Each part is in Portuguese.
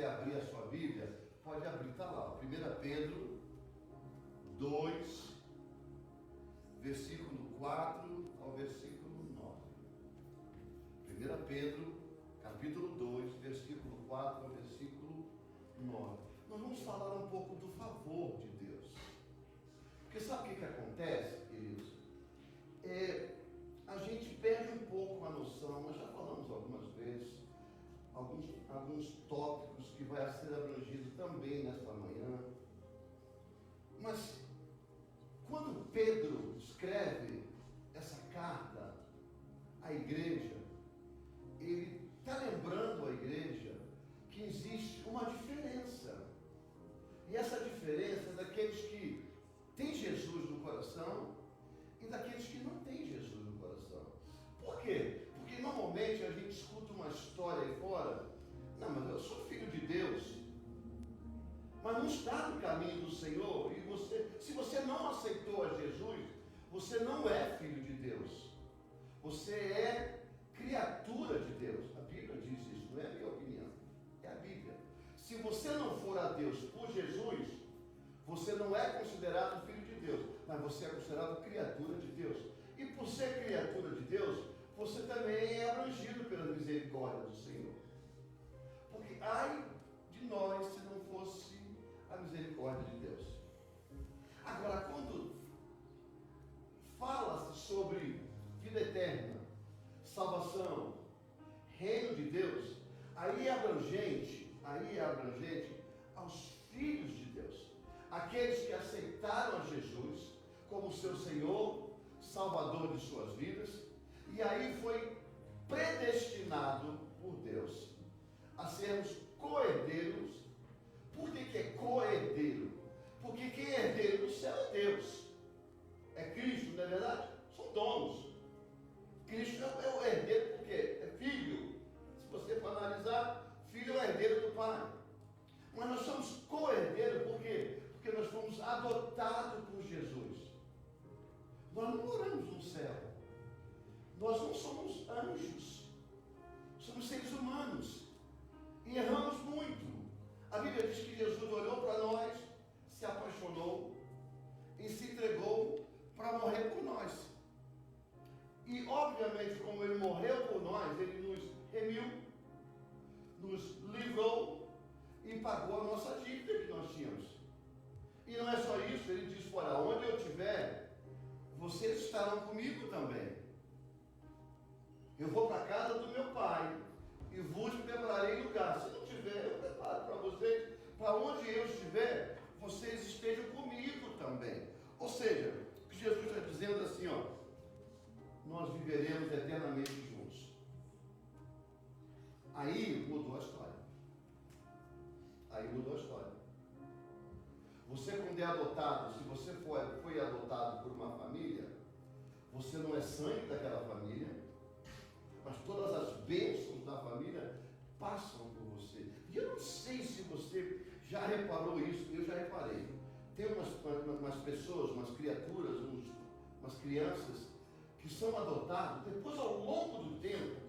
você abrir a sua Bíblia, pode abrir, está lá, 1 Pedro 2, versículo 4 ao versículo 9. 1 Pedro, capítulo 2, versículo 4 ao versículo 9. Nós vamos falar um pouco do favor de Deus. Porque sabe o que acontece, queridos? A gente perde um pouco a noção, nós já falamos algumas vezes, alguns tópicos que vai ser abrangido também nesta manhã. Mas quando Pedro escreve essa carta à igreja, ele está lembrando a igreja que existe uma diferença. E essa diferença é daqueles que têm Jesus no coração e daqueles que não têm Jesus no coração. Por quê? Porque normalmente a gente escuta uma história aí fora. Não, mas eu sou filho de Deus, mas não está no caminho do Senhor. E se você não aceitou a Jesus, você não é filho de Deus. Você é criatura de Deus. A Bíblia diz isso, não é a minha opinião, é a Bíblia. Se você não for a Deus por Jesus, você não é considerado filho de Deus, mas você é considerado criatura de Deus. E por ser criatura de Deus, você também é abrangido pela misericórdia do Senhor. Porque ai de nós se não fosse a misericórdia de Deus. Agora, quando fala-se sobre vida eterna, salvação, reino de Deus, aí é abrangente aos filhos de Deus, aqueles que aceitaram a Jesus como seu Senhor, Salvador de suas vidas, e aí foi predestinado por Deus a sermos co-herdeiros. Por que é co-herdeiro? Porque quem é herdeiro do céu é Deus, é Cristo, não é verdade? São donos. Cristo é o herdeiro porque é filho. Se você for analisar, filho é o herdeiro do Pai. Mas nós somos co-herdeiros por quê? Porque nós fomos adotados por Jesus. Nós não moramos no céu. Nós não somos anjos. Somos seres humanos. E erramos muito. A Bíblia diz que Jesus olhou para nós, se apaixonou e se entregou para morrer por nós. E obviamente, como Ele morreu por nós, Ele nos remiu, nos livrou e pagou a nossa dívida que nós tínhamos. E não é só isso, Ele diz: olha, onde eu estiver, vocês estarão comigo também. Eu vou para a casa do meu Pai e vos prepararei lugar. Se não tiver, eu preparo para vocês. Para onde eu estiver, vocês estejam comigo também. Ou seja, o que Jesus está dizendo assim, ó, nós viveremos eternamente juntos. Aí mudou a história. Você, quando é adotado, se você foi adotado por uma família, você não é sangue daquela família, mas todas as bênçãos da família passam por você. E eu não sei se você já reparou isso, eu já reparei. Tem umas pessoas, umas criaturas, umas crianças que são adotados, depois ao longo do tempo,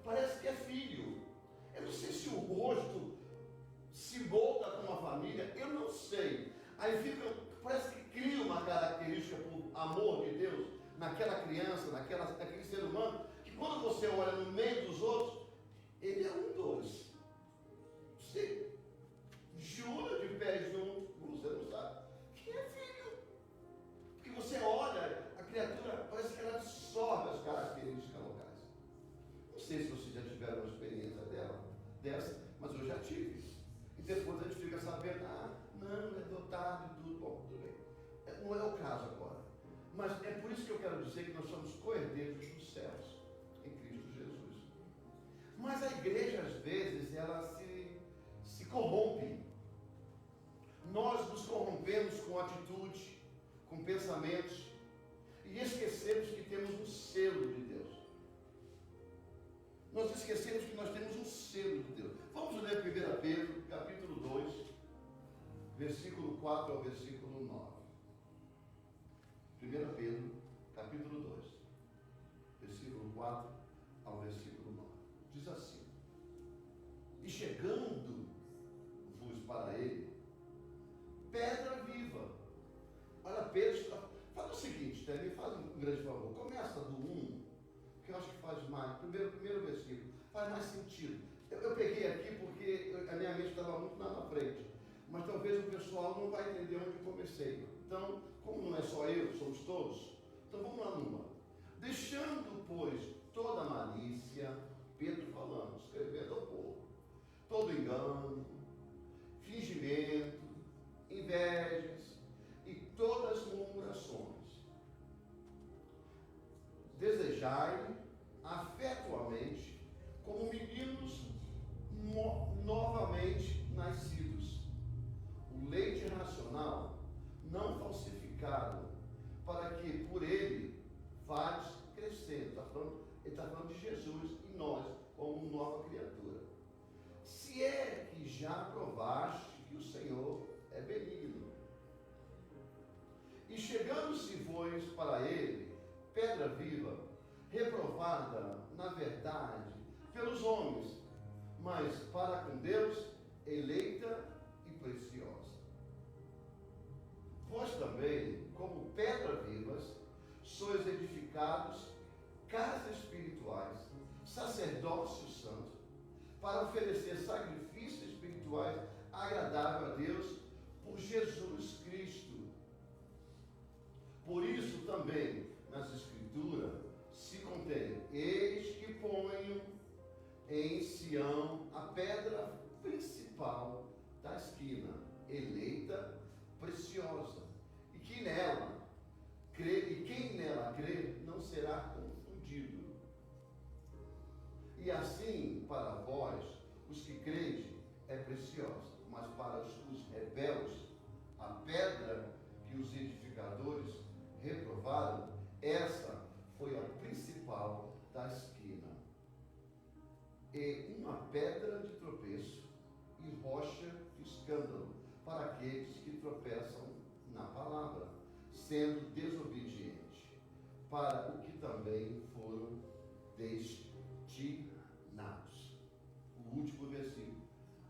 parece que é filho. Eu não sei se o rosto se molda com a família, eu não sei. Aí parece que cria uma característica por amor de Deus naquela criança, naquele ser humano, que quando você olha no meio dos outros, ele é um dos. Você jura de pé junto, você não sabe quem é filho. Porque você olha, a criatura parece que ela absorve as características locais. Não sei se vocês já tiveram uma experiência dessa, mas eu já tive. E depois a gente fica sabendo, não, é dotado e tudo. Bom, tudo bem. Não é o caso agora. Mas é por isso que eu quero dizer que nós somos co-herdeiros dos céus, em Cristo Jesus. Mas a igreja, às vezes, ela se corrompe. Nós nos corrompemos com atitude, com pensamentos, e esquecemos que temos um selo de Deus. Nós esquecemos que nós temos um selo de Deus. Vamos ler 1 Pedro, capítulo 2, versículo 4 ao versículo 9. 1 Pedro, capítulo 2, versículo 4 ao versículo 9. Diz assim: e chegando para ele pedra viva. Olha, Pedro, faz o seguinte, me faz um grande favor, começa do 1, que eu acho que faz mais, primeiro versículo, faz mais sentido. Eu peguei aqui porque a minha mente estava muito lá na frente, mas talvez o pessoal não vai entender onde eu comecei. Então, como não é só eu, somos todos, então vamos lá numa. Deixando, pois, toda malícia, Pedro falando, escrevendo ao povo, todo engano, fingimento, invejas e todas as murmurações. Desejai afetuamente como meninos novamente nascidos, o leite racional não falsificado, para que por ele vais crescendo. Ele está falando de Jesus e nós como nova criatura. Se é que já provaste que o Senhor é benigno. E chegando-se vós para ele, pedra viva, reprovada na verdade pelos homens, mas para com Deus eleita e preciosa. Vós também, como pedras vivas, sois edificados casas espirituais, sacerdócio santo, para oferecer sacrifícios espirituais agradável a Deus por Jesus Cristo. Por isso também nas Escrituras se contém: eis que ponho em Sião a pedra principal da esquina, eleita, preciosa, e que nela crê, e quem nela crê não será confundido. E assim, para vós, os que creem, é preciosa, mas para os rebeldes, a pedra que os edificadores reprovaram, essa foi a principal da esquina, e uma pedra de tropeço e rocha de escândalo para aqueles que tropeçam na palavra, sendo desobediente, para o que também foram destinados. O último versículo.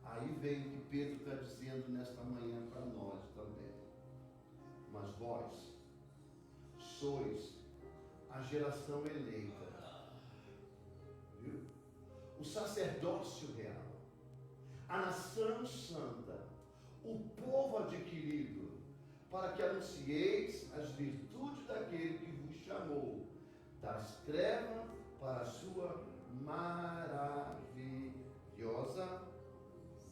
Aí vem o que Pedro está dizendo nesta manhã para nós também. Mas vós sois a geração eleita, viu? O sacerdócio real, a nação santa, o povo adquirido, para que anuncieis as virtudes daquele que vos chamou das trevas para a sua maravilhosa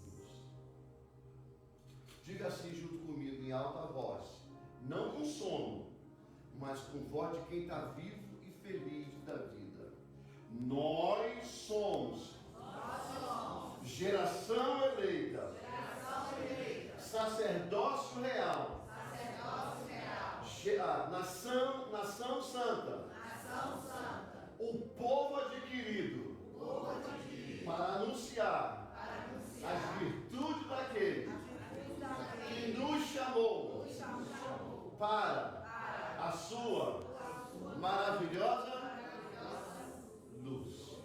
luz. Diga assim junto comigo em alta voz, não com sono, mas com voz de quem está vivo e feliz da vida. Nós somos geração eleita, sacerdócio real, nação santa, o povo adquirido, para anunciar as virtudes daquele que nos chamou para a sua maravilhosa luz.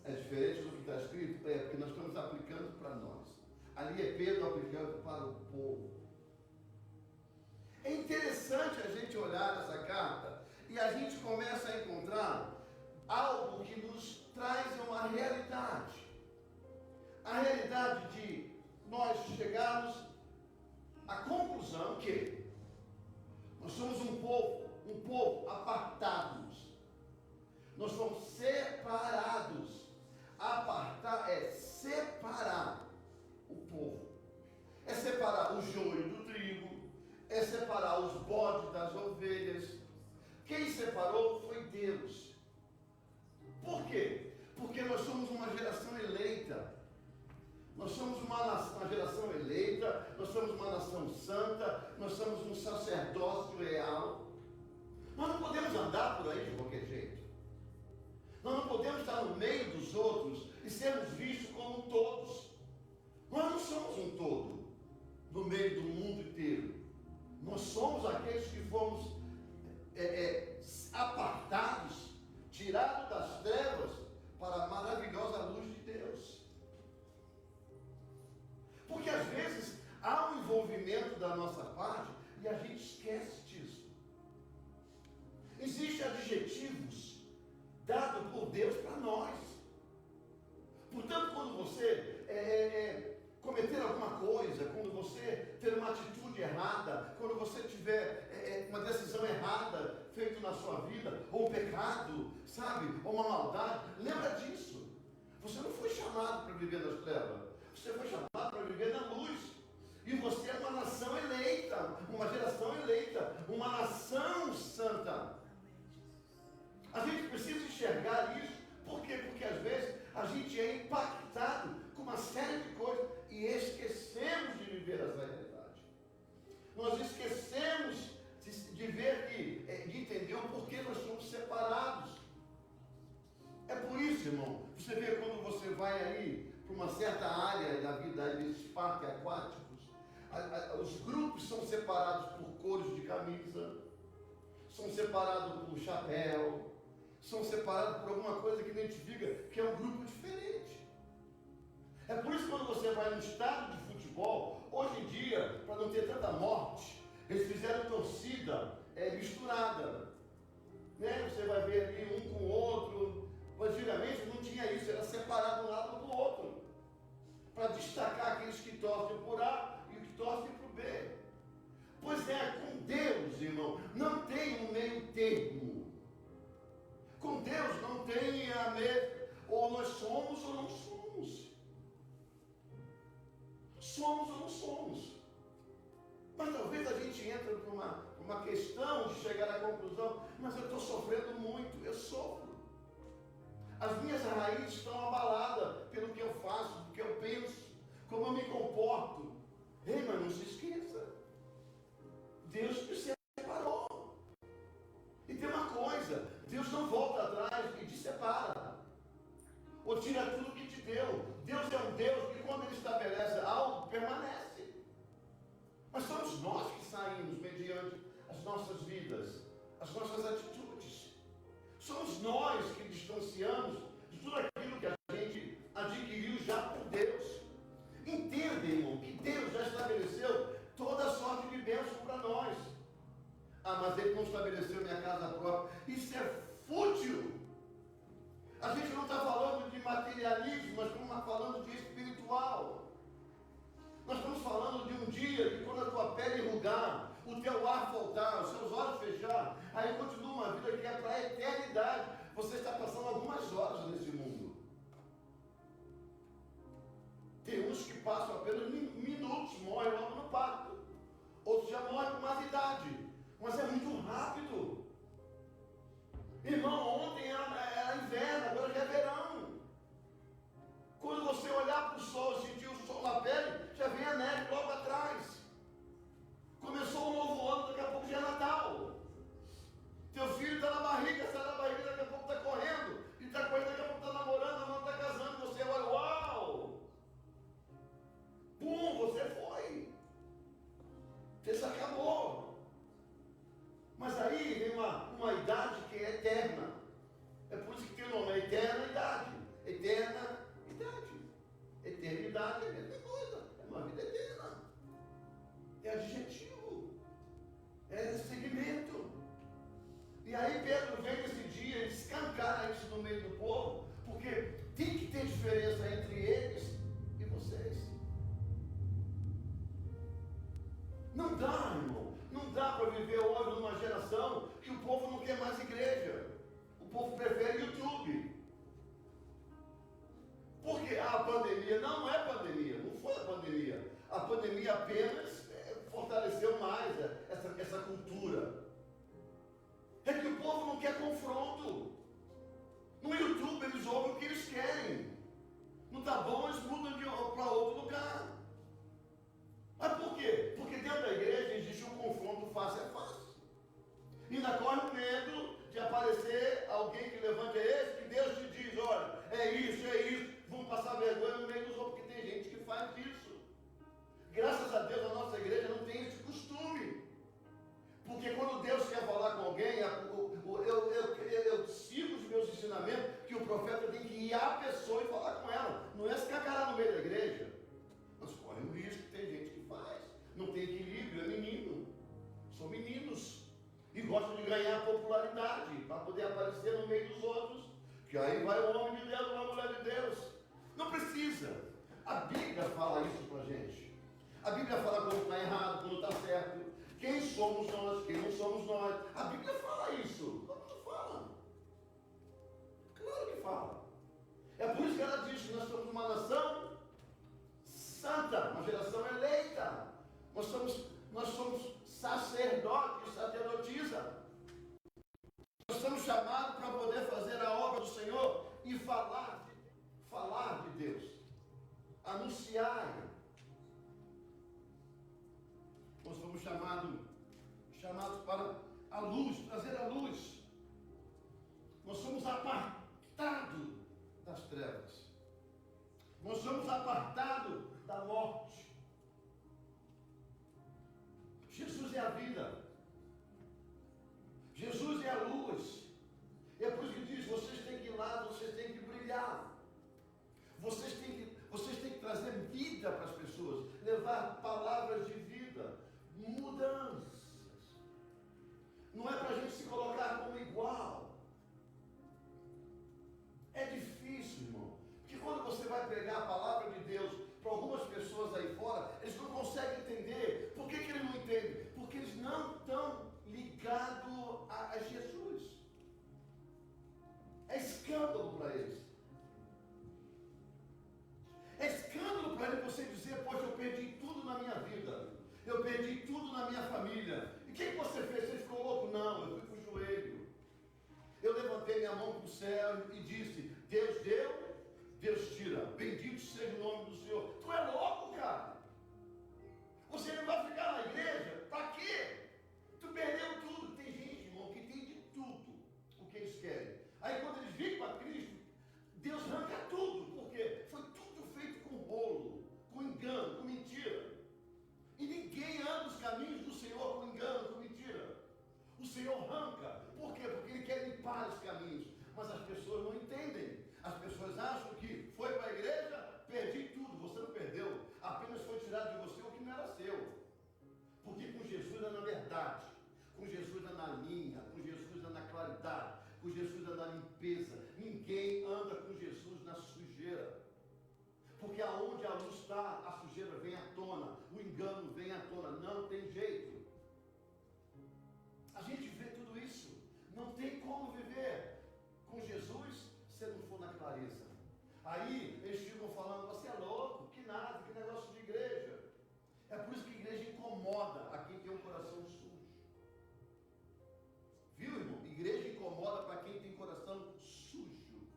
É diferente do que está escrito? Porque nós estamos aplicando para nós. Ali é Pedro aplicando para o povo. É interessante a gente olhar essa carta e a gente começa a encontrar algo que nos traz uma realidade. A realidade de nós chegarmos à conclusão que nós somos um povo apartados. Nós somos separados. Apartar é separar o povo. É separar o joio do trigo. É separar os bodes das ovelhas. Quem separou foi Deus. Por quê? Porque nós somos uma geração eleita. Nós somos uma geração eleita, nós somos uma nação santa, nós somos um sacerdócio real. Nós não podemos andar por aí de qualquer jeito. Nós não podemos estar no meio dos outros e sermos vistos como todos. Nós não somos um todo no meio do mundo inteiro. Nós somos aqueles que fomos apartados, tirados das trevas para a maravilhosa luz de Deus. Por errada, quando você tiver uma decisão errada feita na sua vida, ou um pecado, sabe, ou uma maldade, lembra disso. Você não foi chamado para viver nas trevas, você foi chamado para viver na luz. E você é uma nação eleita, uma geração eleita, uma nação santa. A gente precisa enxergar isso. Por quê? Porque às vezes a gente é impactado com uma série de coisas e esquecemos de viver essa realidade. Nós esquecemos de ver de entender o porquê nós somos separados. É por isso, irmão, você vê quando você vai aí para uma certa área da vida, nesses parques aquáticos, os grupos são separados por cores de camisa, são separados por chapéu, são separados por alguma coisa que identifica que é um grupo diferente. É por isso que quando você vai no estádio de futebol, hoje em dia, para não ter tanta morte, eles fizeram torcida misturada. Né? Você vai ver ali um com o outro. Antigamente não tinha isso, era separado um lado do outro. Para destacar aqueles que torcem por A e os que torcem por B. Pois é, com Deus, irmão, não tem um meio termo. Com Deus não tem a mesma, ou nós somos ou não somos. Somos ou não somos. Mas talvez a gente entre por uma questão de chegar à conclusão, mas eu estou sofrendo muito, eu sofro. As minhas raízes estão abaladas pelo que eu faço, pelo que eu penso, como eu me comporto. Ei, mas não se esqueça, Deus te separou. E tem uma coisa, Deus não volta atrás e te separa, ou tira tudo que te deu. Deus é um Deus que quando Ele estabelece algo, permanece. Mas somos nós que saímos mediante as nossas vidas, as nossas atitudes. Somos nós que distanciamos de tudo aquilo que a gente adquiriu já por Deus. Entenda, irmão, que Deus já estabeleceu toda a sorte de bênção para nós. Ah, mas Ele não estabeleceu minha casa própria. Isso é fútil. A gente não está falando de materialismo, nós estamos falando de espiritual. Nós estamos falando de um dia que quando a tua pele enrugar, o teu ar faltar, os seus olhos fechar, aí continua uma vida que é para a eternidade. Você está passando algumas horas nesse mundo. Tem uns que passam apenas minutos, morrem logo no parto. Outros já morrem com mais idade. Mas é muito rápido. Irmão, ontem era inverno, agora já é verão. Quando você olhar para o sol, sentir o sol na pele, já vem a neve logo atrás. Começou um novo ano, daqui a pouco já é Natal. Teu filho está na barriga, sai da barriga, daqui a pouco está correndo. E está correndo, daqui a pouco está namorando, não está casando. Você olha, uau! Pum, você foi. Você se acabou. Mas aí vem uma idade que é eterna. É por isso que tem o nome, é eterna idade. Eterna idade. Eternidade é a mesma coisa. É uma vida eterna. É adjetivo. É segmento. E aí Pedro vem nesse dia e escancara isso no meio do povo, porque tem que ter diferença entre eles e vocês. Não dá, irmão. Não dá para viver hoje numa geração que o povo não quer mais igreja. O povo prefere YouTube. Porque a pandemia não é pandemia, não foi a pandemia. A pandemia apenas fortaleceu mais essa cultura. É que o povo não quer confronto. No YouTube eles ouvem o que eles querem. Não está bom, eles mudam para outro lugar. Mas por quê? Porque dentro da igreja existe um confronto face a face. E ainda corre o medo de aparecer alguém que levante esse, que Deus te diz, olha, é isso, vamos passar vergonha no meio dos outros, porque tem gente que faz isso. Graças a Deus a nossa igreja não tem esse costume. Porque quando Deus quer falar com alguém, eu sigo os meus ensinamentos, que o profeta tem que ir à pessoa e falar com ela. Não é se cacará no meio da igreja. Mas corre o risco, tem gente que faz. Não tem equilíbrio, é menino. São meninos. E gostam de ganhar popularidade, para poder aparecer no meio dos outros. Que aí vai o homem de Deus, uma mulher de Deus. Não precisa. A Bíblia fala isso para a gente. A Bíblia fala quando está errado, quando está certo. Quem somos nós, quem não somos nós. A Bíblia fala isso. Como não fala? Claro que fala. É por isso que ela diz que nós somos uma nação santa, uma geração eleita. Nós somos sacerdotes, sacerdotisa. Nós somos chamados para poder fazer a obra do Senhor e falar de Deus, anunciar. Nós fomos chamados para a luz, trazer a luz. Nós somos apartados das trevas. Nós somos apartados da morte. Jesus é a vida. Jesus é a luz. E é por isso que diz, vocês têm que ir lá, vocês têm que brilhar. Vocês têm que trazer vida para as pessoas, levar palavras de vida, mudanças. Não é para a gente se colocar como igual. É difícil, irmão. Porque quando você vai pregar a palavra de Deus para algumas pessoas aí fora, eles não conseguem entender. Por que eles não entendem? Porque eles não estão ligados a Jesus. É escândalo para eles. É escândalo para ele você dizer, poxa, eu perdi tudo na minha vida. Eu perdi tudo na minha família. E o que você fez? Você ficou louco? Não, eu fui para o joelho. Eu levantei minha mão para o céu e disse, Deus deu, Deus tira. Bendito seja o nome do Senhor. Tu é louco, cara. Você não vai ficar na igreja? Para quê? Tu perdeu tudo. Tem gente, irmão, que tem de tudo o que eles querem. Aí quando eles vêm para Cristo, Deus arranca tudo. Porque foi tudo feito com rolo, com engano, com mentira. E ninguém anda os caminhos do Senhor com engano, com mentira. O Senhor arranca. Por quê? Porque Ele quer limpar os caminhos. Mas as pessoas não entendem. As pessoas acham que foi para a igreja, perdi tudo. Você não perdeu. Apenas foi tirado de você o que não era seu. Porque com Jesus é na verdade. Com Jesus é na linha. Com Jesus é na claridade. Com Jesus é na limpeza. Ninguém anda com Jesus na sujeira. Porque aonde a luz está, a sujeira vem à tona. O engano vem à tona. Não tem jeito. A gente vê tudo isso. Não tem como viver com Jesus se não for na clareza. Aí eles ficam falando, você é louco, que nada, que negócio de igreja. É por isso que a igreja incomoda a quem tem um coração sujo. Viu, irmão? Igreja incomoda para quem tem coração sujo.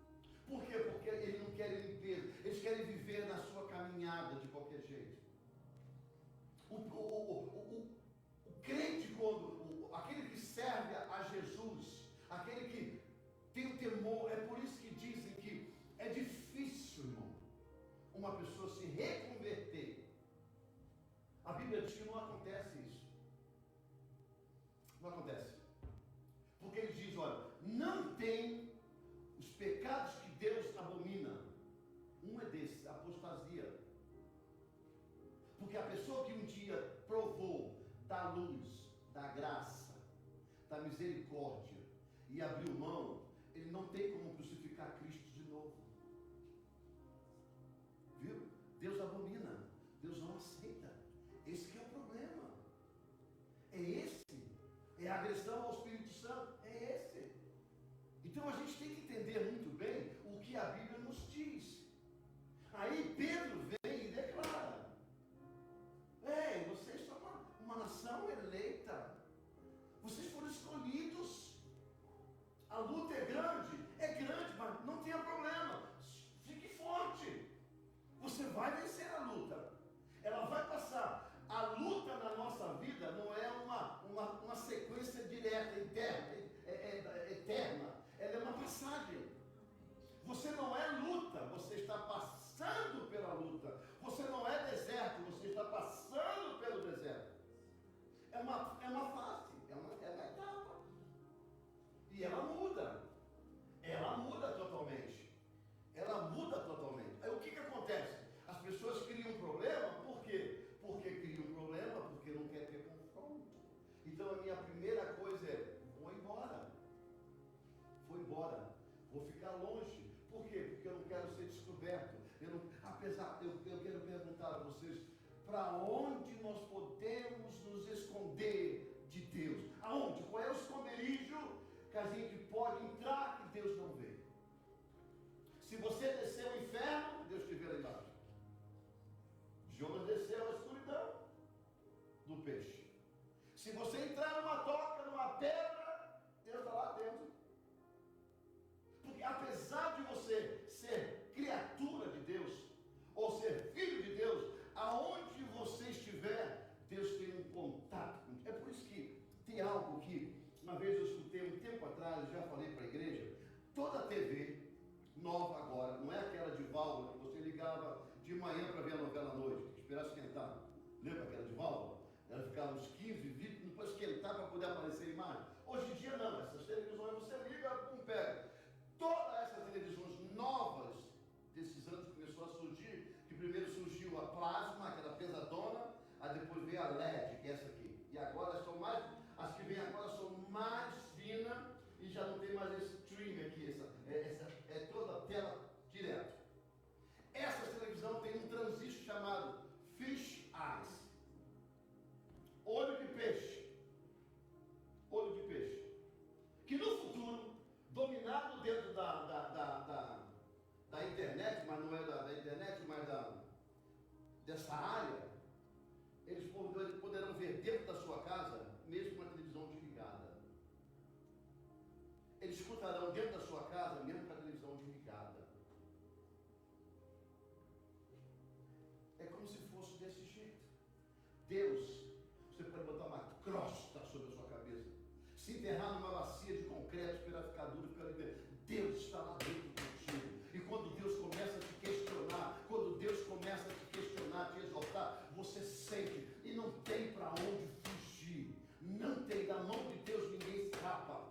Por quê? Porque eles não querem limpeza. Eles querem viver na sua caminhada de qualquer jeito. O crente, aquele que serve a Jesus, aquele que tem o temor, é por isso que dizem que é difícil, irmão, uma pessoa se reconverter. A Bíblia diz que não acontece isso. Não acontece. Porque ele diz, olha, não tem os pecados que Deus abomina. Um é desse, a apostasia. Porque a pessoa que um dia provou da luz, da graça, da misericórdia e abriu mão, ele não tem como crucificar Cristo de novo. Viu? Deus abomina, Deus não aceita. Esse que é o problema. É esse. É a agressão ao Espírito Santo. É esse. Então a gente tem que entender muito bem o que a Bíblia nos diz. Aí Pedro vem e declara: ei, vocês são uma nação eleita. Vocês foram escolhidos. A luta é grande, mas não tenha problema. Fique forte. Você vai vencer a luta. Ela vai passar. A luta na nossa vida não é uma sequência direta, eterna. Ela é uma passagem. Você não é luta, você está passando pela luta. Você não é deserto, você está passando pelo deserto. É uma fase, é uma etapa. E ela muda. Ela muda totalmente. Ela muda totalmente. Aí o que acontece? As pessoas criam um problema, por quê? Porque criam um problema, porque não quer ter confronto. Então a minha primeira coisa é, vou embora. Vou ficar longe. Por quê? Porque eu não quero ser descoberto. Eu quero perguntar a vocês, para onde nós podemos nos esconder de Deus. Aonde? Qual é o esconderijo que a gente pode entrar que Deus não vê? Se você descer ao inferno, Deus te vê lá embaixo. Jonas desceu à escuridão do peixe. Se você entrar numa toca, numa pedra, Deus está lá dentro. Porque apesar de você ser criatura de Deus, ou ser filho de Deus, aonde você estiver, Deus tem um contato contigo. É por isso que tem algo que, uma vez eu escutei um tempo atrás, eu já falei para a igreja, toda a TV nova agora, não é aquela de válvula que você ligava de manhã para ver a novela à noite, esperar esquentar. Lembra aquela de válvula? Ela ficava uns 15, 20, depois esquentar para poder aparecer a imagem. Hoje em dia não, essas televisões você liga, pum, pega. Todas essas televisões novas, desses anos que começou a surgir, que primeiro surgiu a plasma, aquela pesadona, aí depois veio a LED, que é essa aqui. E agora são mais, as que vêm agora são mais finas e já não tem mais esse trim aqui, essa é toda a tela direto. Essa televisão tem um transistor chamado Fish Eyes. Olho de peixe. Olho de peixe. Que no futuro, dominado dentro da internet, mas não é da internet, mas dessa área, eles poderão ver dentro da sua casa, mesmo com a televisão desligada. Eles escutarão dentro da sua casa, mesmo com a televisão desligada. É como se fosse desse jeito. Deus, você pode botar uma crosta sobre a sua cabeça, se enterrar numa bacia de concreto, esperar ficar duro, ficar ali dentro. Deus está lá dentro contigo. E quando Deus começa a te questionar, quando Deus começa a te questionar, te exaltar, você sente e não tem para onde fugir. Não tem, da mão de Deus ninguém escapa.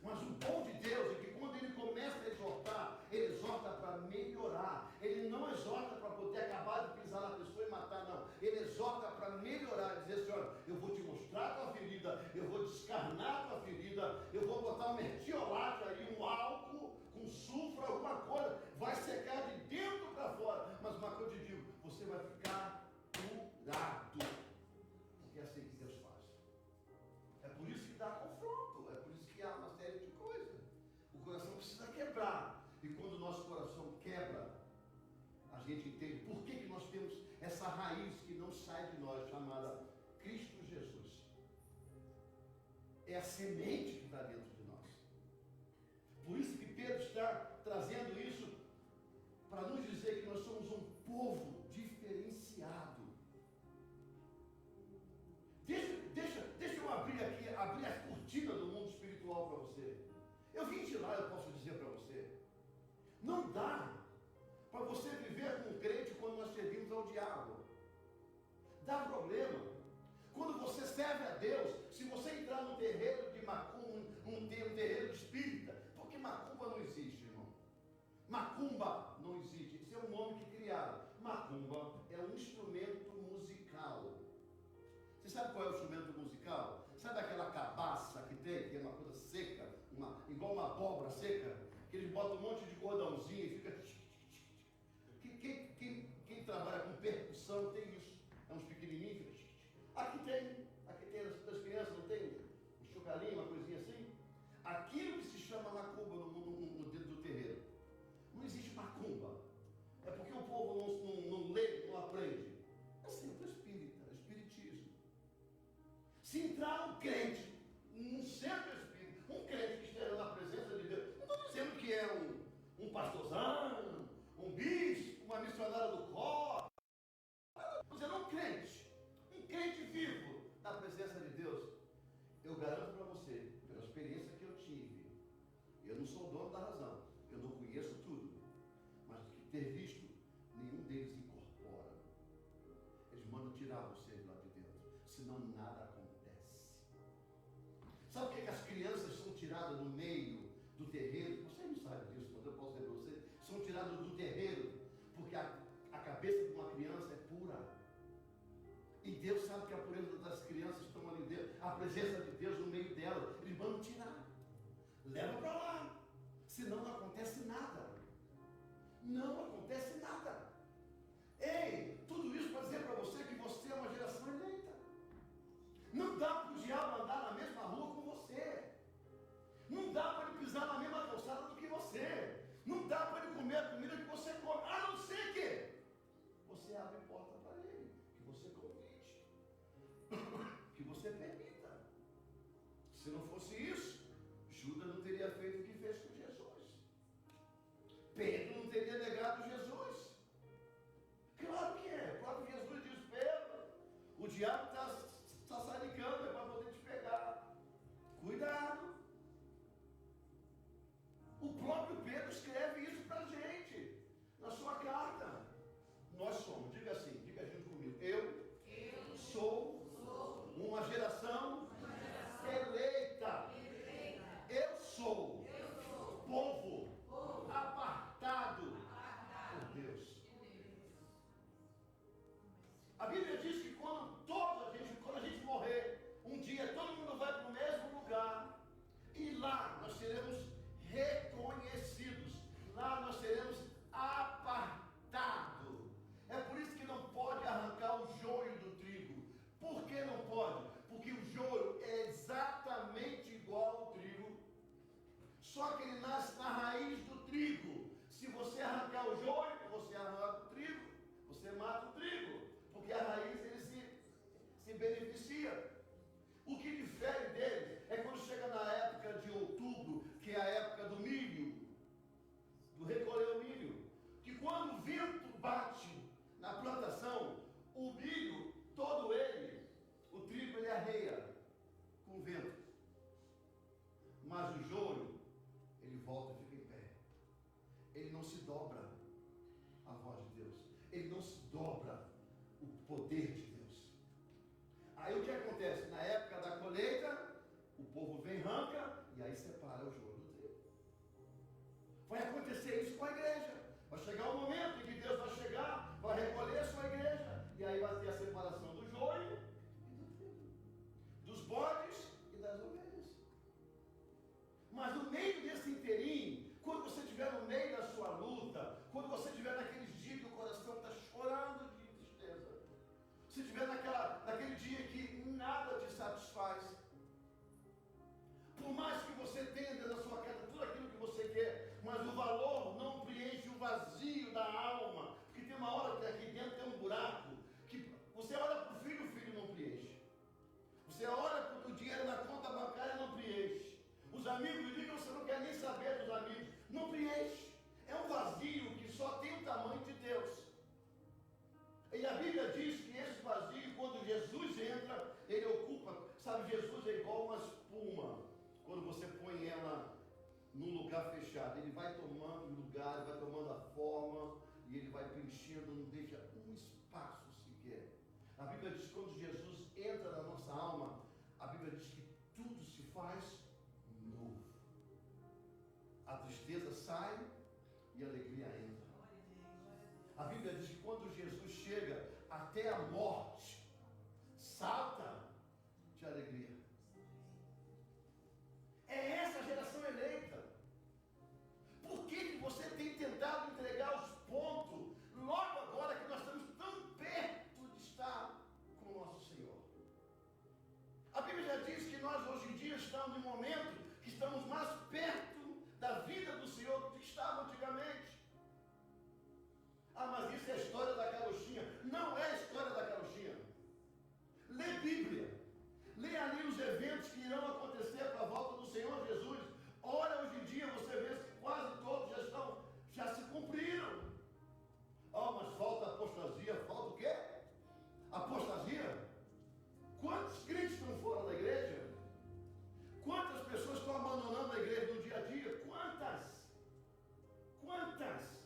Mas o bom de Deus é que quando Ele começa a exortar, Ele exorta para melhorar. Ele não exorta para poder acabar de pisar na pessoa e matar, não. Ele exorta para melhorar, dizer assim, olha, eu vou te mostrar a tua ferida, eu vou descarnar a tua ferida, eu vou botar um mertiolate aí, um álcool, com sulfuro, alguma coisa, vai secar de dentro para fora. Mas uma coisa eu te digo, você vai ficar curado. Porque é assim que Deus faz. É por isso que dá confronto, é por isso que há uma série de coisas. O coração precisa quebrar. E quando o nosso coração quebra, a gente entende por que nós temos essa raiz que não sai de nós, chamada Cristo Jesus. É a semente que está dentro de nós. Por isso que Pedro está trazendo isso para nos dizer que nós somos um povo diferenciado. Deixa eu abrir aqui, abrir as cortinas do mundo espiritual para você. Eu vim de lá, eu posso dizer para você. Não dá para você viver com um crente quando nós servimos ao diabo. Dá problema. Quando você serve a Deus, se você entrar num terreiro de macumba, um terreiro de espírita, porque macumba não existe, irmão. Macumba não existe. Isso é um nome que criaram. Macumba é um instrumento musical. Você sabe qual é o instrumento musical? Sabe aquela cabaça que é uma coisa seca, igual uma abóbora seca, que eles botam um monte de cordãozinho e fica... Quem trabalha com percussão tem isso. É uns pequenininhos. Aqui tem das crianças, não tem um chocalhinho, uma coisinha assim? Aquilo que se chama macumba no dedo do terreiro. Não existe macumba. É porque o povo não lê, não aprende. É sempre espírita, espiritismo. Se entrar um crente, um centro espírita, um crente que esteja na presença de Deus, não estou dizendo que é um pastorzão, um bispo, uma missionária do cor, estou dizendo um crente vivo na presença de Deus. Eu garanto para você, pela experiência que eu tive, eu não sou o dono da razão, eu não conheço tudo, mas de ter visto, nenhum deles incorpora. Eles mandam tirar você de lá de dentro, senão nada acontece. Sabe por que as crianças são tiradas do meio do terreiro? Você não sabe disso, mas eu posso dizer para você. São tiradas do terreiro, porque a cabeça de uma criança é pura. E Deus sabe que a pureza das crianças estão ali dentro, a presença de Deus no meio dela. Eles mandam tirar. Leva para lá. Senão não acontece nada. Não acontece nada. Ei, tudo isso para dizer diabo está sassaricando, é para poder te pegar. Cuidado. O próprio Pedro escreve isso para a gente, na sua carta. Nós somos, diga assim, diga junto comigo. Eu sou uma geração eleita. Eu sou povo apartado por Deus. A Bíblia diz que quando a gente morrer, um dia todo mundo vai para o mesmo lugar. E lá nós seremos reconhecidos. Lá nós seremos apartados. É por isso que não pode arrancar o joio do trigo. Por que não pode? Porque o joio é exatamente igual ao trigo. Só que ele nasce na raiz do trigo. Se você arrancar o joio, você arranca o trigo. Você mata o trigo. Porque a raiz ele se beneficia. O que difere dele é quando chega na época de outubro, que é a época do milho, do recolher o milho. Que quando o vento bate na plantação, o milho, todo ele, o trigo ele arreia com o vento. Mas o joio, ele volta e fica em pé. Ele não se dobra à voz de Deus. Ele não se dobra o poder de Deus. Aí o que acontece? Na época da colheita, o povo vem, arranca, e aí separa o joio do trigo. Vai acontecer isso com a igreja. Vai chegar o momento em que Deus vai chegar, vai recolher a sua igreja, e aí vai ter a separação do joio e do trigo, dos bodes e das ovelhas. Mas no meio desse inteirinho, quando você estiver no meio da sua luta, quando você estiver naqueles dias que o coração está chorando de tristeza, se estiver naquele dia que nada te satisfaz, por mais que você tenha dentro da sua casa tudo aquilo que você quer, mas o valor não preenche o vazio da alma, porque tem uma hora que aqui dentro tem um buraco, que você olha para o filho não preenche. Você olha para o dinheiro na conta bancária, não preenche. Os amigos ligam, você não quer nem saber dos amigos, não preenche. É um vazio que só tem o tamanho de Deus. E a Bíblia diz que esse vazio, quando Jesus entra, ele ocupa, sabe, Jesus é igual uma espuma. Quando você põe ela num lugar fechado, ele vai tomando lugar, vai tomando a forma, e ele vai preenchendo, não deixa um espaço sequer. A Bíblia diz que quando Jesus entra na nossa alma, a Bíblia diz que tudo se faz novo. A tristeza sai e a alegria entra. A Bíblia diz que quando Jesus chega, até a morte salta de alegria. É essa a geração eleita. Por que você tem tentado entregar os pontos logo agora que nós estamos tão perto de estar com o nosso Senhor? A Bíblia já diz que nós hoje em dia estamos em um momento que estamos mais perto da vida do Senhor do que estava antigamente. Ah, mas isso é a história da carochinha. Não é a história da carochinha. Lê Bíblia. Lê ali os eventos que irão acontecer para a volta do Senhor Jesus. Olha, hoje em dia você vê que quase todos já se cumpriram. Oh, mas falta apostasia. Falta o quê? Apostasia? Quantos crentes estão fora da igreja? Quantas pessoas estão abandonando a igreja no dia a dia? Quantas? Quantas?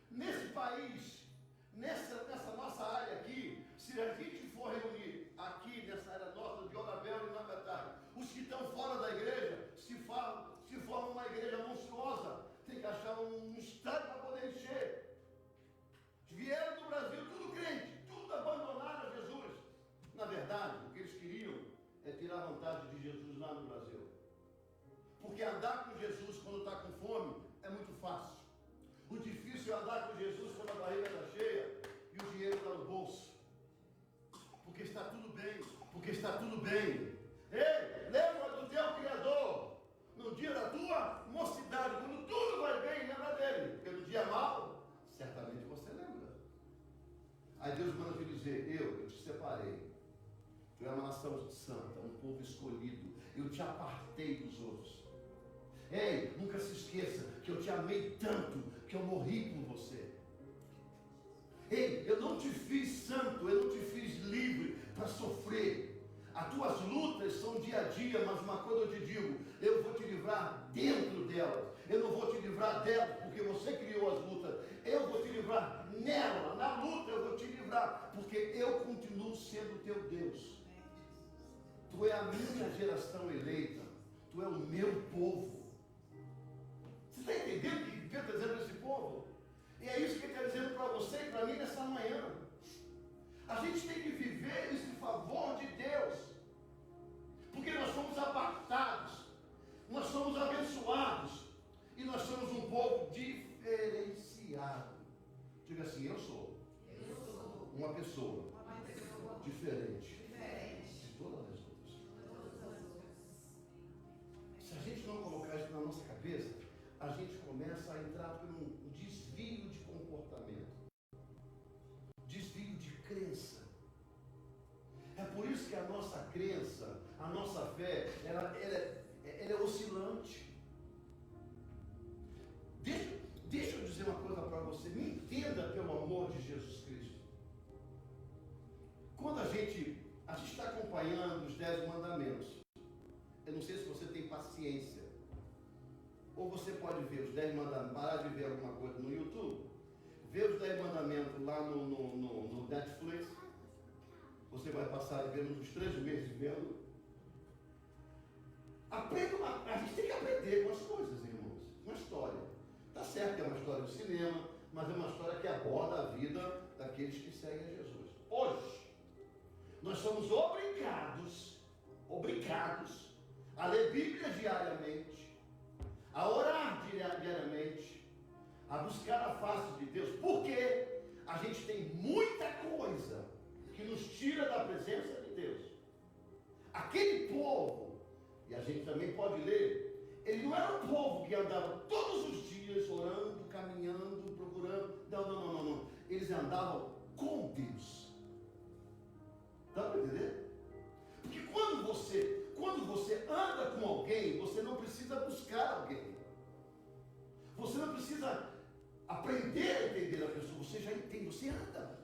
Nesse país, nessa nossa área aqui, se a gente for reunir aqui nessa área nossa de Orabel e Nacatai, os que estão fora da igreja, se formam uma igreja monstruosa, tem que achar um estádio para poder encher. Vieram do Brasil, tudo crente, tudo abandonaram a Jesus. Na verdade, o que eles queriam é tirar vantagem de Jesus lá no Brasil. Porque andar com Jesus quando está com fome é muito fácil. O difícil é andar com Jesus quando a barriga está cheia e o dinheiro está no bolso. Porque está tudo bem. Porque está tudo bem. Ei, lembra do teu Criador. No dia da tua mocidade, quando tudo vai bem, lembra dele. Porque no dia mau, certamente você lembra. Aí Deus manda te dizer, eu te separei. Tu é uma nação santa, um povo escolhido. Eu te apartei dos outros. Ei, nunca se esqueça que eu te amei tanto que eu morri por você. Ei, eu não te fiz santo, eu não te fiz livre para sofrer. As tuas lutas são dia a dia, mas uma coisa eu te digo, eu vou te livrar dentro delas. Eu não vou te livrar delas porque você criou as lutas. Eu vou te livrar nela, na luta eu vou te livrar, porque eu continuo sendo teu Deus. Tu é a minha geração eleita. Tu é o meu povo. Você está entendendo o que Deus está dizendo para esse povo? E é isso que Ele está dizendo para você e para mim nessa manhã. A gente tem que viver esse favor de Deus, porque nós somos apartados, nós somos abençoados, e nós somos um povo diferenciado. Diga assim, eu sou uma pessoa diferente de todas as outras. Se a gente não colocar isso na nossa cabeça, a gente começa a entrar por um desvio de comportamento, desvio de crença. É por isso que a nossa crença, a nossa fé, ela é oscilante. Deixa eu dizer uma coisa para você, me entenda pelo amor de Jesus Cristo. Quando a gente está acompanhando os 10 mandamentos, eu não sei se você tem paciência, ou você pode ver os 10 mandamentos, parar de ver alguma coisa no YouTube, ver os 10 mandamentos lá no Netflix, você vai passar vendo uns 3 meses vendo. A gente tem que aprender com as coisas, irmãos. Uma história. Está certo que é uma história de cinema, mas é uma história que aborda a vida daqueles que seguem a Jesus. Hoje, nós somos obrigados a ler Bíblia diariamente, a orar diariamente, a buscar a face de Deus, porque a gente tem muita coisa que nos tira da presença de Deus. Aquele povo, e a gente também pode ler, ele não era um povo que andava todos os dias orando, caminhando, procurando. Não. Eles andavam com Deus. Dá para entender? Porque quando você anda com alguém, você não precisa buscar alguém. Você não precisa aprender a entender a pessoa, você já entende, você anda.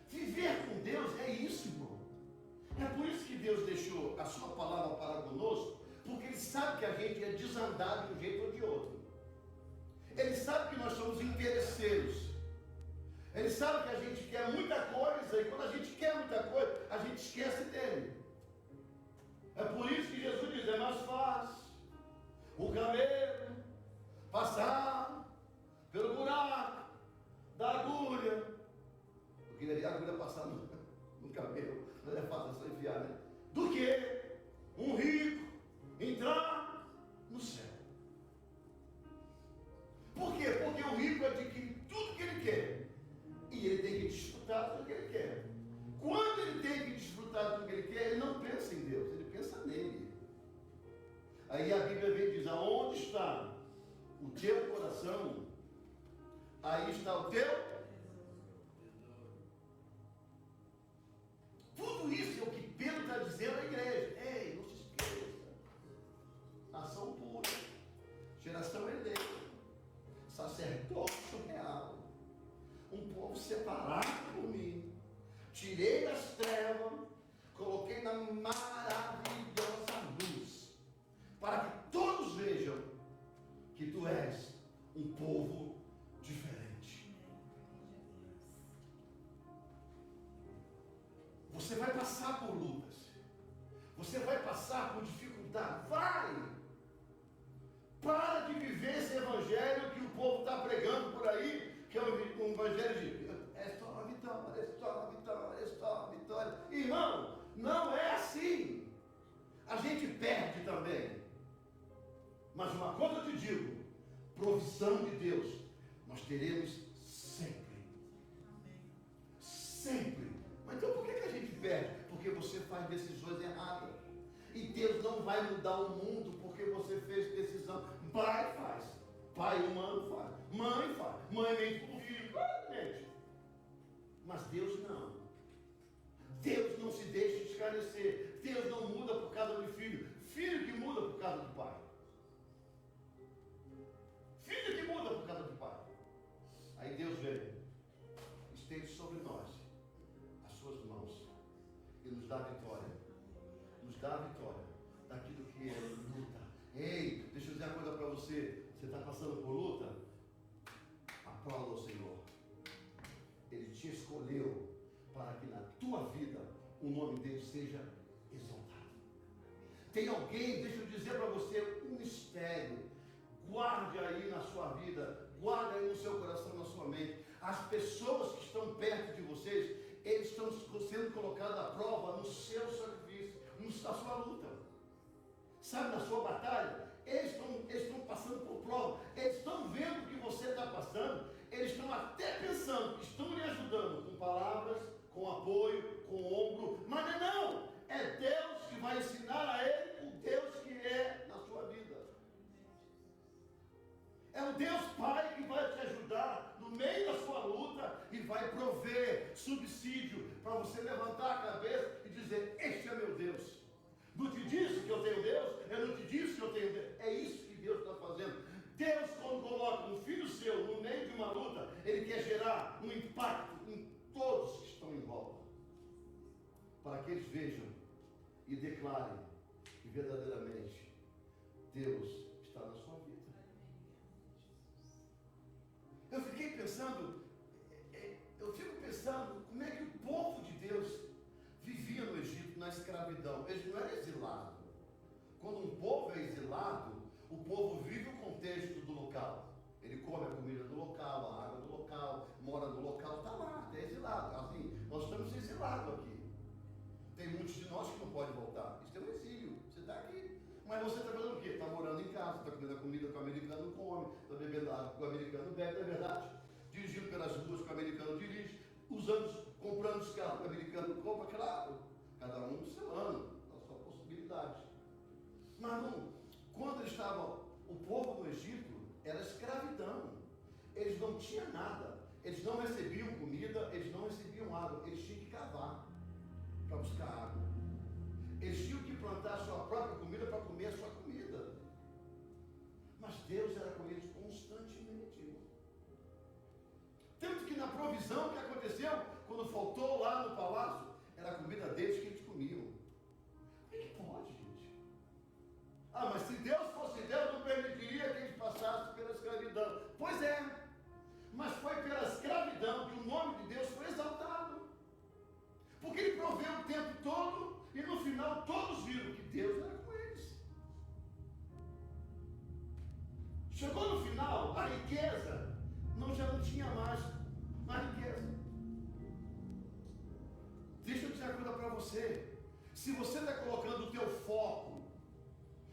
Viver com Deus é isso, irmão. É por isso que Deus deixou a sua palavra para conosco, porque Ele sabe que a gente é desandado de um jeito ou de outro. Ele sabe que nós somos interesseiros. Ele sabe que a gente quer muita coisa, e quando a gente quer muita coisa, a gente esquece dele. É por isso que Jesus diz, é mais fácil o camelo passar pelo buraco da agulha, porque a agulha passar no camelo, não é fácil, é só enfiar, né? Do que um rico entrar no céu. Por quê? Porque o rico adquire tudo que ele quer, e ele tem que desfrutar do que ele quer. Quando ele tem que desfrutar do que ele quer, ele não pensa em Deus, ele pensa nele. Aí a Bíblia vem e diz, aonde está o teu coração, aí está o teu. Tudo isso é o que Pedro está dizendo à igreja. Ei, não se esqueça. Nação pura, geração eleita, sacerdócio real, um povo separado por mim. Tirei das trevas, coloquei na maravilhosa luz, para que todos vejam que tu és um povo diferente. Você vai passar por lutas, você vai passar por dificuldade, vai! Para de viver esse evangelho que o povo está pregando por aí, que é um evangelho de é só uma vitória, é só uma vitória, é só uma vitória. Irmão, não é assim. A gente perde também. Mas uma coisa eu te digo, provisão de Deus, nós teremos sempre. Sempre. Mas então por que a gente perde? Porque você faz decisões erradas. E Deus não vai mudar o mundo porque você fez decisão. Pai faz. Pai humano faz. Mãe faz. Mãe mente pro filho. Gente. Mas Deus não. Deus não se deixa esclarecer. Deus não muda por causa do filho. Filho que muda por causa do pai. Filho que muda por causa do pai. Aí Deus vem. Estende sobre nós as suas mãos. dá vitória. Nos dá vitória daquilo que é luta. Ei, deixa eu dizer uma coisa para você. Você está passando por luta? Aplauda o Senhor. Ele te escolheu para que na tua vida o nome dele seja exaltado. Tem alguém, deixa eu dizer para você, um mistério. Guarde aí na sua vida, guarde aí no seu coração, na sua mente. As pessoas que estão perto de vocês, eles estão sendo colocados à prova no seu sacrifício, na sua luta. Sabe, na sua batalha, eles estão passando por prova, eles estão vendo o que você está passando, eles estão até pensando que estão lhe ajudando com palavras, com apoio, com ombro, mas não, é Deus que vai ensinar a ele o Deus que é na sua vida. É o Deus Pai que vai te ajudar no meio da sua luta e vai prover subsídio para você levantar a cabeça e dizer: este é meu Deus. Não te disse que eu tenho Deus? Eu não te disse que eu tenho Deus. É isso que Deus está fazendo. Deus, quando coloca um filho seu no meio de uma luta, Ele quer gerar um impacto em todos que estão em volta, para que eles vejam e declarem que verdadeiramente Deus está na sua vida. Eu fico pensando como é que o povo de Deus vivia no Egito, na escravidão. Eles não eram exilados. Quando um povo é exilado, o povo vive o contexto do local. Ele come a comida do local, a água do local, mora no local, está lá, é exilado. Assim, nós estamos exilados aqui. Tem muitos de nós que não podem voltar. Isso é um exílio. Você está aqui. Mas você está fazendo o quê? Está morando em casa, está comendo a comida que o americano come, está bebendo água que o americano bebe, não é verdade? Dirigindo pelas ruas que o americano dirige, comprando os carros que o americano compra, claro. Cada um do seu ano, da sua possibilidade. Mas não, quando estava o povo no Egito, era escravidão. Eles não tinham nada. Eles não recebiam comida, eles não recebiam água. Eles tinham que cavar para buscar água. Eles tinham que plantar a sua própria comida para comer a sua comida. Mas Deus era com eles constantemente, irmão. Tanto que na provisão que aconteceu, quando faltou lá no palácio, era a comida deles que eles comiam. Como é que pode, gente? Ah, mas se Deus fosse Deus, não permitiria que eles passassem pela escravidão. Pois é, mas foi pela escravidão que o nome de Deus foi exaltado. Porque Ele proveu o tempo todo e no final todos viram que Deus era com eles. Chegou no final, a riqueza já não tinha mais riqueza. Deixa eu dizer uma coisa para você. Se você está colocando o teu foco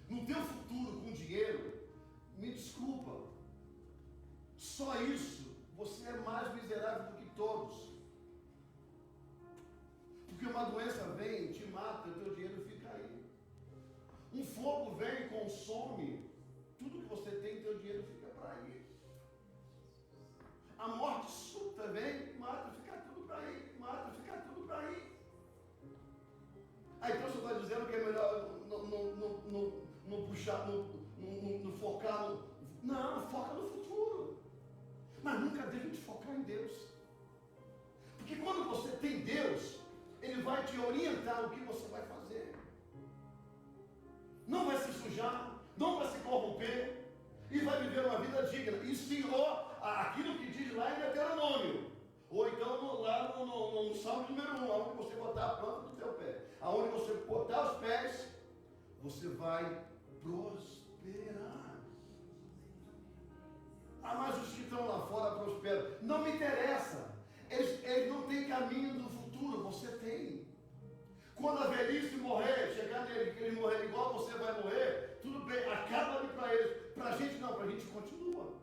no teu futuro com dinheiro, me desculpa, só isso, você é mais miserável do que todos. Porque uma doença vem, te mata, o teu dinheiro fica aí. Um fogo vem e consome tudo que você tem, teu dinheiro fica para aí. A morte súbita vem, mata, fica tudo para aí, mata, fica tudo para aí. Aí então você está dizendo que é melhor não puxar, não focar no... Não, foca no futuro. Mas nunca deixe de focar em Deus. Porque quando você tem Deus, Ele vai te orientar o que você vai fazer. Não vai se sujar, não vai se corromper, e vai viver uma vida digna. E Senhor, aquilo que diz lá em Deuteronômio, ou então lá no Salmo número 1, aonde você botar a planta do teu pé, aonde você botar os pés, você vai prosperar. Ah, mas os que estão lá fora prosperam. Não me interessa. Eles não têm caminho do futuro, você tem. Quando a velhice morrer, chegar nele, que ele morrer igual você vai morrer, tudo bem, acaba ali para eles. Para a gente não, para a gente continua.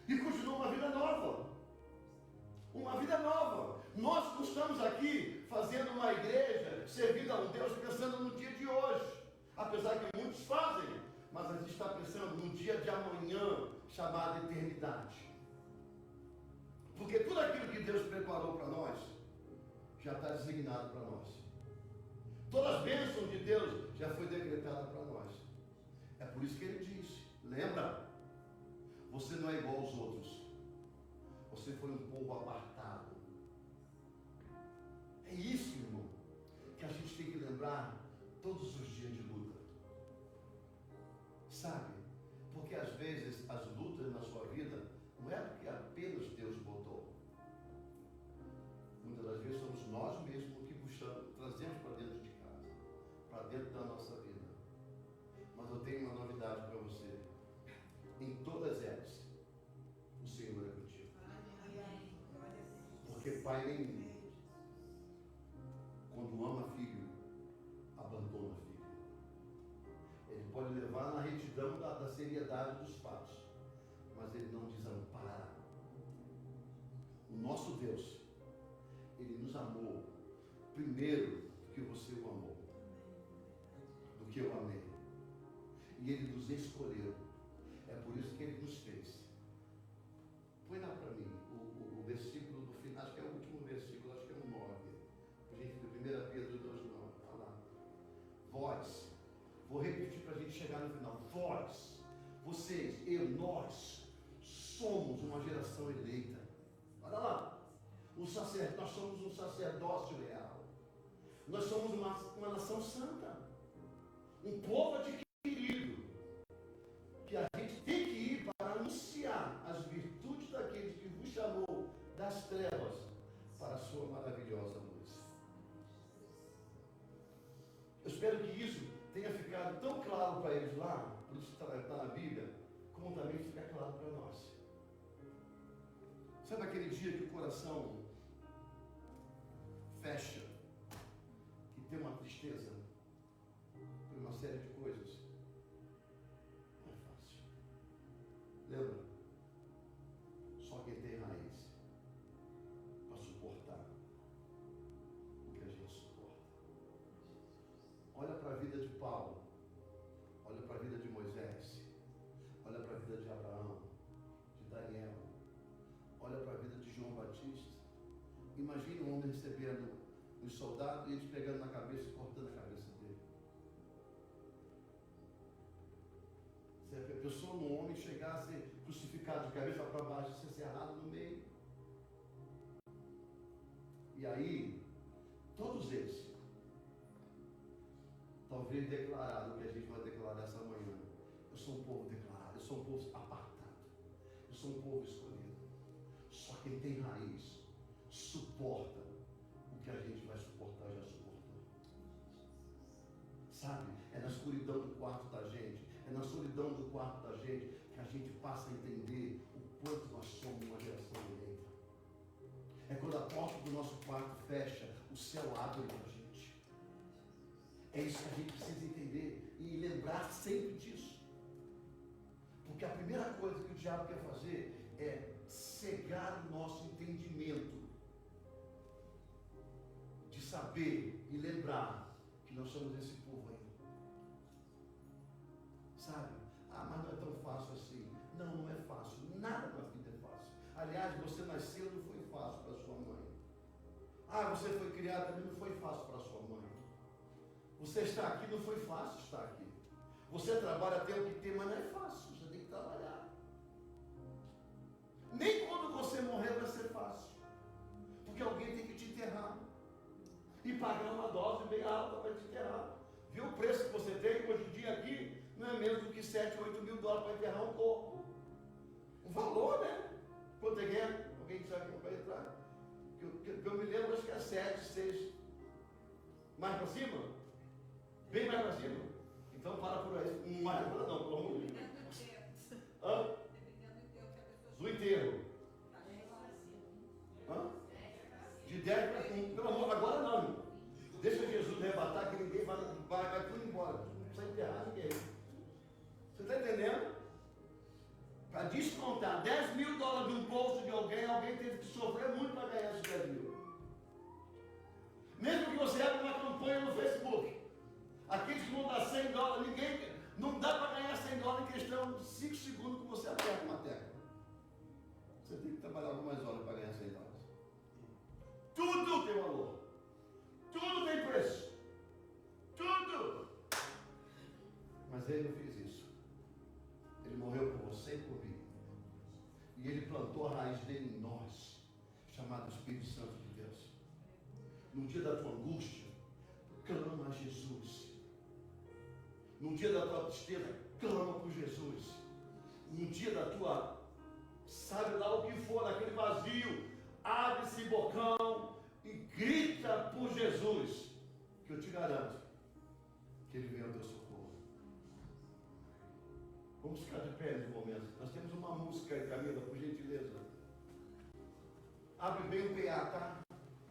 E continua uma vida nova. Uma vida nova. Nós não estamos aqui fazendo uma igreja, servindo a um Deus, pensando no dia de hoje. Apesar que muitos fazem, mas a gente está pensando no dia de amanhã, chamado eternidade. Porque tudo aquilo que Deus preparou para nós, já está designado para nós. Todas as bênçãos de Deus já foi decretada para nós. É por isso que Ele disse, lembra? Você não é igual aos outros. Você foi um povo apartado. É isso, irmão, que a gente tem que livrar todos os dias de luta. Sabe? Porque às vezes as lutas na sua vida não é porque apenas Deus botou. Muitas das vezes somos nós mesmos que puxamos, trazemos para dentro de casa, para dentro da nossa vida. Mas eu tenho uma novidade para você. Em todas elas, o Senhor é contigo. Porque pai nenhum, quando ama filho, abandona filho. Ele pode levar na retidão da seriedade dos fatos, mas ele não desampara. O nosso Deus, ele nos amou primeiro do que você o amou, do que eu amei. E ele nos escolheu. É por isso que ele nos fez. Põe lá para mim o versículo do final, acho que é o último versículo, acho que é o 9. Gente, do 1 Pedro 2,9. Olha lá. Vós, vou repetir para a gente chegar no final. Vós, vocês, eu, nós, somos uma geração eleita. Olha lá. Nós somos um sacerdócio real. Nós somos uma nação santa. Um povo adquirido. Que a gente tem que ir para anunciar as virtudes daqueles que vos chamou das trevas para a sua maravilhosa luz. Eu espero que isso tenha ficado tão claro para eles lá, por isso está na Bíblia, como também fica claro para nós. Sabe aquele dia que o coração fecha, que tem uma tristeza por uma série de coisas? Não é fácil. Lembra? Só quem tem raiz para suportar o que a gente suporta. Olha para a vida de Paulo, olha para a vida de Moisés, olha para a vida de Abraão, de Daniel, olha para a vida de João Batista. Imagine um homem recebendo os soldados e eles pegando na cabeça e cortando a cabeça dele. Se a pessoa, um homem, chegar a ser crucificado de cabeça para baixo, ser cerrado no meio. E aí, todos eles, talvez declarado o que a gente vai declarar essa manhã. Eu sou um povo declarado, eu sou um povo apartado, eu sou um povo escolhido. Só quem tem raiz suporta o que a gente vai suportar, já suportou. Sabe? É na escuridão do quarto da gente, é na solidão do quarto da gente que a gente passa a entender o quanto nós somos uma geração eleita. É quando a porta do nosso quarto fecha, o céu abre para a gente. É isso que a gente precisa entender e lembrar sempre disso. Porque a primeira coisa que o diabo quer fazer é cegar o nosso entendimento de saber e lembrar que nós somos esse povo aí. Sabe? Ah, mas não é tão fácil assim. Não, não é fácil. Nada na vida é fácil. Aliás, você nasceu não foi fácil para sua mãe. Ah, você foi criado também não foi fácil para sua mãe. Você está aqui não foi fácil estar aqui. Você trabalha, tem o que tem, mas não é fácil. Você tem que trabalhar. Nem quando você morrer vai ser fácil. Porque alguém tem que te enterrar. E pagar uma dose bem alta para te enterrar. Viu o preço que você tem hoje em dia aqui? Não é menos do que 7, 8 mil dólares para enterrar um corpo. Um valor, né? Quanto é que é? Alguém sabe como vai entrar? Que eu me lembro, acho que é 7, 6. Mais para cima? Bem mais para cima? Então para por aí. Mais para não, pelo amor de Deus. Hã? Do enterro. Hã? De 10 para 5. Pelo amor, agora não. Deixa Jesus arrebatar que ninguém vai tudo embora. Não precisa enterrar ninguém. Você está entendendo? Para descontar 10 mil dólares de um bolso de alguém, alguém teve que sofrer muito para ganhar esses 10 mil. Mesmo que você abra uma campanha no Facebook, aqueles que vão dar 100 dólares, ninguém, não dá para ganhar 100 dólares em questão de 5 segundos que você aperta uma tecla. Você tem que trabalhar algumas horas para ganhar 100 dólares. Tudo tem valor. Tudo tem preço. Tudo. Mas ele não fez isso. Ele morreu por você e por mim. E ele plantou a raiz dele em nós, chamado Espírito Santo de Deus. No dia da tua angústia, clama a Jesus. No dia da tua tristeza, clama por Jesus. No dia da tua, sabe lá o que for, naquele vazio, abre esse bocão e grita por Jesus, que eu te garanto que Ele vem ao teu socorro. Vamos ficar de pé nesse momento. Nós temos uma música aí, Camila, por gentileza. Abre bem o PA, tá?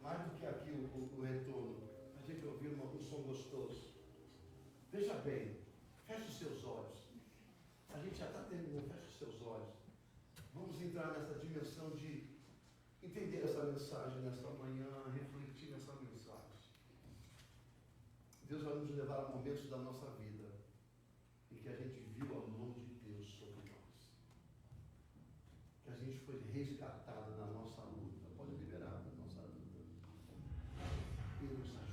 Mais do que aqui o retorno. A gente ouvir um som gostoso. Veja bem, feche os seus olhos. A gente já está terminando, feche os seus olhos. Vamos entrar nessa dimensão de entender essa mensagem nesta manhã, refletir nessa mensagem. Deus vai nos levar a momentos da nossa vida em que a gente viu a mão de Deus sobre nós. Que a gente foi resgatado na nossa luta. Pode liberar da nossa luta. Ele nos ajuda.